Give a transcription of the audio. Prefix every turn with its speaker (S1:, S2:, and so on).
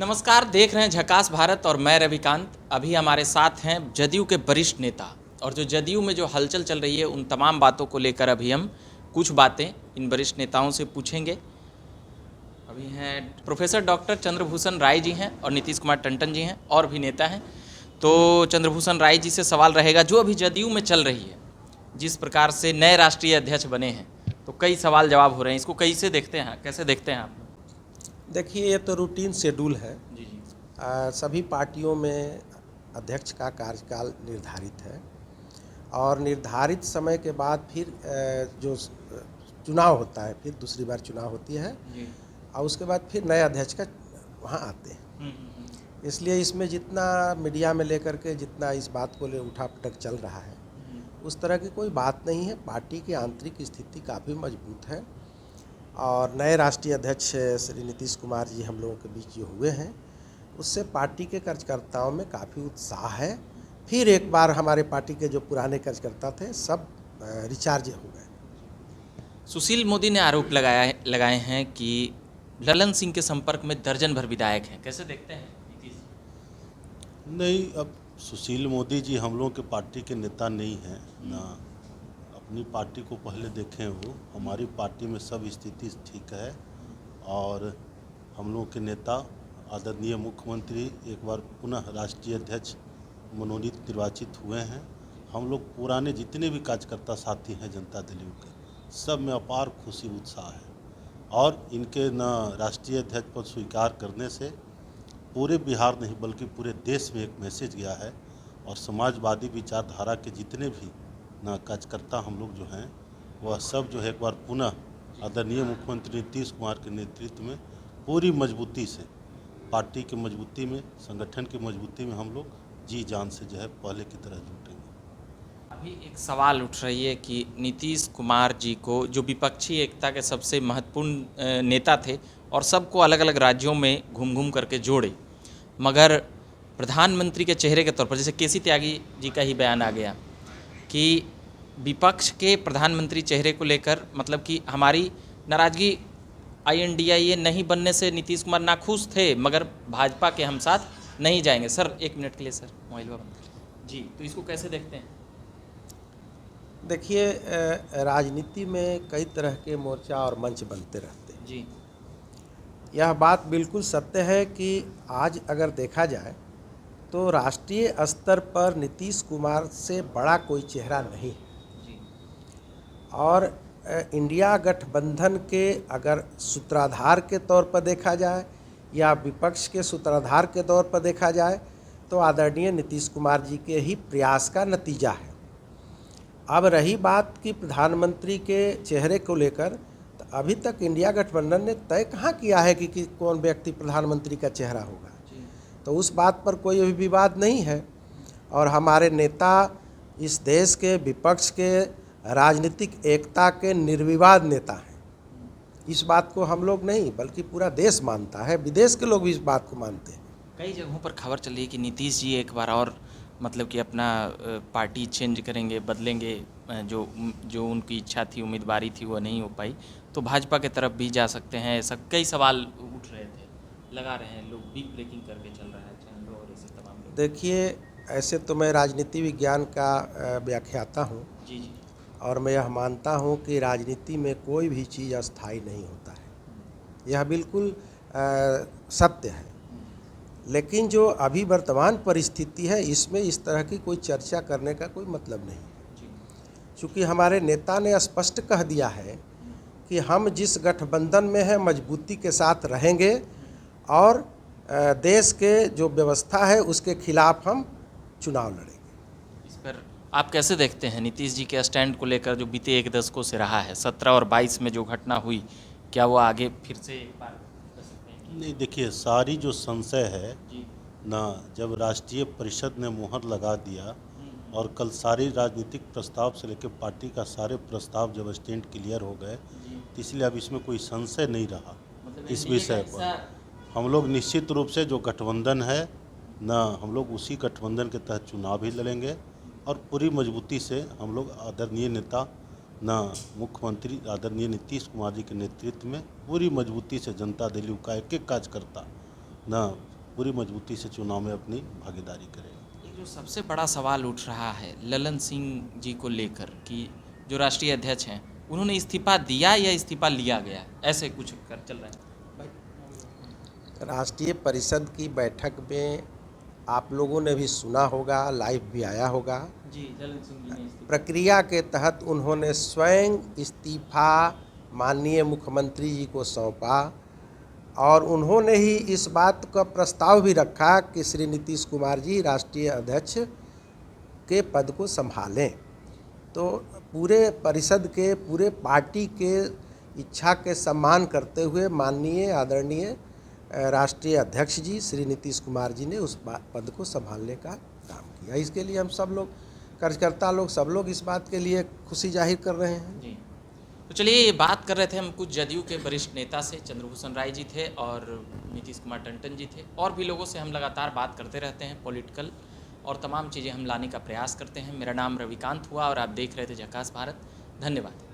S1: नमस्कार, देख रहे हैं झकास भारत और मैं रविकांत। अभी हमारे साथ हैं जदयू के वरिष्ठ नेता और जो जदयू में जो हलचल चल रही है उन तमाम बातों को लेकर अभी हम कुछ बातें इन वरिष्ठ नेताओं से पूछेंगे। अभी हैं प्रोफेसर डॉक्टर चंद्रभूषण राय जी हैं और नीतीश कुमार टंडन जी हैं और भी नेता हैं। तो चंद्रभूषण राय जी से सवाल रहेगा, जो अभी जदयू में चल रही है, जिस प्रकार से नए राष्ट्रीय अध्यक्ष बने हैं, तो कई सवाल जवाब हो रहे हैं, इसको कैसे देखते हैं आप?
S2: देखिए, ये तो रूटीन शेड्यूल है।
S1: जी जी
S2: सभी पार्टियों में अध्यक्ष का कार्यकाल निर्धारित है और निर्धारित समय के बाद फिर जो चुनाव होता है, फिर दूसरी बार चुनाव होती है
S1: जी।
S2: और उसके बाद फिर नए अध्यक्ष का वहाँ आते हैं। इसलिए इसमें जितना मीडिया में लेकर के जितना इस बात को ले उठापटक चल रहा है, उस तरह की कोई बात नहीं है। पार्टी की आंतरिक स्थिति काफ़ी मजबूत है और नए राष्ट्रीय अध्यक्ष श्री नीतीश कुमार जी हम लोगों के बीच जो हुए हैं, उससे पार्टी के कार्यकर्ताओं में काफ़ी उत्साह है। फिर एक बार हमारे पार्टी के जो पुराने कार्यकर्ता थे सब रिचार्ज हो गए।
S1: सुशील मोदी ने आरोप लगाए हैं कि ललन सिंह के संपर्क में दर्जन भर विधायक हैं, कैसे देखते हैं नीतीश?
S3: नहीं, अब सुशील मोदी जी हम लोगों के पार्टी के नेता नहीं हैं ना। अपनी पार्टी को पहले देखें, वो हमारी पार्टी में सब स्थिति ठीक है और हम लोगों के नेता आदरणीय मुख्यमंत्री एक बार पुनः राष्ट्रीय अध्यक्ष मनोनीत निर्वाचित हुए हैं। हम लोग पुराने जितने भी कार्यकर्ता साथी हैं जनता दल के, सब में अपार खुशी उत्साह है और इनके न राष्ट्रीय अध्यक्ष पद स्वीकार करने से पूरे बिहार नहीं बल्कि पूरे देश में एक मैसेज गया है और समाजवादी विचारधारा के जितने भी न कार्यकर्ता हम लोग जो हैं, वह सब जो है एक बार पुनः आदरणीय मुख्यमंत्री नीतीश कुमार के नेतृत्व में पूरी मजबूती से, पार्टी की मजबूती में, संगठन की मजबूती में हम लोग जी जान से जो है पहले की तरह जुटेंगे।
S1: अभी एक सवाल उठ रही है कि नीतीश कुमार जी को, जो विपक्षी एकता के सबसे महत्वपूर्ण नेता थे और सबको अलग अलग राज्यों में घूम घूम करके जोड़े, मगर प्रधानमंत्री के चेहरे के तौर पर, जैसे केसी त्यागी जी का ही बयान आ गया कि विपक्ष के प्रधानमंत्री चेहरे को लेकर, मतलब कि हमारी नाराज़गी INDIA नहीं बनने से नीतीश कुमार नाखुश थे, मगर भाजपा के हम साथ नहीं जाएंगे। सर एक मिनट के लिए सर मोबाइल बंद जी, तो इसको कैसे देखते हैं?
S2: देखिए, राजनीति में कई तरह के मोर्चा और मंच बनते रहते हैं
S1: जी।
S2: यह बात बिल्कुल सत्य है कि आज अगर देखा जाए तो राष्ट्रीय स्तर पर नीतीश कुमार से बड़ा कोई चेहरा नहीं है
S1: जी।
S2: और इंडिया गठबंधन के अगर सूत्रधार के तौर पर देखा जाए या विपक्ष के सूत्रधार के तौर पर देखा जाए तो आदरणीय नीतीश कुमार जी के ही प्रयास का नतीजा है। अब रही बात कि प्रधानमंत्री के चेहरे को लेकर, तो अभी तक इंडिया गठबंधन ने तय कहाँ किया है कि कौन व्यक्ति प्रधानमंत्री का चेहरा होगा। तो उस बात पर कोई भी विवाद नहीं है और हमारे नेता इस देश के विपक्ष के राजनीतिक एकता के निर्विवाद नेता हैं। इस बात को हम लोग नहीं बल्कि पूरा देश मानता है, विदेश के लोग भी इस बात को मानते हैं।
S1: कई जगहों पर खबर चल रही है कि नीतीश जी एक बार और, मतलब कि अपना पार्टी चेंज करेंगे, बदलेंगे, जो उनकी इच्छा थी, उम्मीदवारी थी, वो नहीं हो पाई, तो भाजपा के तरफ भी जा सकते हैं। ऐसा कई सवाल उठ रहे थे, लगा रहे हैं लोग, डीप ब्रेकिंग करके चल रहा है चैनलों और ऐसे तमाम लोग।
S2: देखिए, ऐसे तो मैं राजनीति विज्ञान का व्याख्याता हूँ
S1: जी जी।
S2: और मैं यह मानता हूँ कि राजनीति में कोई भी चीज़ अस्थायी नहीं होता है। यह बिल्कुल सत्य है। लेकिन जो अभी वर्तमान परिस्थिति है, इसमें इस तरह की कोई चर्चा करने का कोई मतलब नहीं है, क्योंकि हमारे नेता ने स्पष्ट कह दिया है कि हम जिस गठबंधन में हैं मजबूती के साथ रहेंगे और देश के जो व्यवस्था है उसके खिलाफ हम चुनाव लड़ेंगे।
S1: इस पर आप कैसे देखते हैं नीतीश जी के स्टैंड को लेकर, जो बीते एक दशकों से रहा है? 17 और 22 में जो घटना हुई, क्या वो आगे फिर से एक बार कर सकते हैं?
S3: नहीं, देखिए, सारी जो संशय है
S1: जी
S3: ना, जब राष्ट्रीय परिषद ने मुहर लगा दिया और कल सारी राजनीतिक प्रस्ताव से लेकर पार्टी का सारे प्रस्ताव जब स्टैंड क्लियर हो गए, तो इसलिए अब इसमें कोई संशय नहीं रहा।
S1: मतलब
S3: इस विषय पर हम लोग निश्चित रूप से जो गठबंधन है ना, हम लोग उसी गठबंधन के तहत चुनाव भी लड़ेंगे और पूरी मजबूती से हम लोग आदरणीय नेता ना मुख्यमंत्री आदरणीय नीतीश कुमार जी के नेतृत्व में पूरी मजबूती से जनता दल का एक एक कार्यकर्ता ना पूरी मजबूती से चुनाव में अपनी भागीदारी करेंगे।
S1: एक जो सबसे बड़ा सवाल उठ रहा है ललन सिंह जी को लेकर कि जो राष्ट्रीय अध्यक्ष हैं उन्होंने इस्तीफा दिया या इस्तीफा लिया गया, ऐसे कुछ कर चल रहा है।
S2: राष्ट्रीय परिषद की बैठक में आप लोगों ने भी सुना होगा, लाइव भी आया होगा।
S1: जी, ललन सिंह जी ने इस्तीफा
S2: प्रक्रिया के तहत उन्होंने स्वयं इस्तीफा माननीय मुख्यमंत्री जी को सौंपा और उन्होंने ही इस बात का प्रस्ताव भी रखा कि श्री नीतीश कुमार जी राष्ट्रीय अध्यक्ष के पद को संभालें। तो पूरे परिषद के, पूरे पार्टी के इच्छा के सम्मान करते हुए माननीय आदरणीय राष्ट्रीय अध्यक्ष जी श्री नीतीश कुमार जी ने उस पद को संभालने का काम किया। इसके लिए हम सब लोग, कार्यकर्ता लोग, सब लोग इस बात के लिए खुशी जाहिर कर रहे हैं।
S1: जी, तो चलिए ये बात कर रहे थे हम कुछ जदयू के वरिष्ठ नेता से, चंद्रभूषण राय जी थे और नीतीश कुमार टंडन जी थे, और भी लोगों से हम लगातार बात करते रहते हैं पॉलिटिकल और तमाम चीज़ें हम लाने का प्रयास करते हैं। मेरा नाम रविकांत हुआ और आप देख रहे थे झकास भारत। धन्यवाद।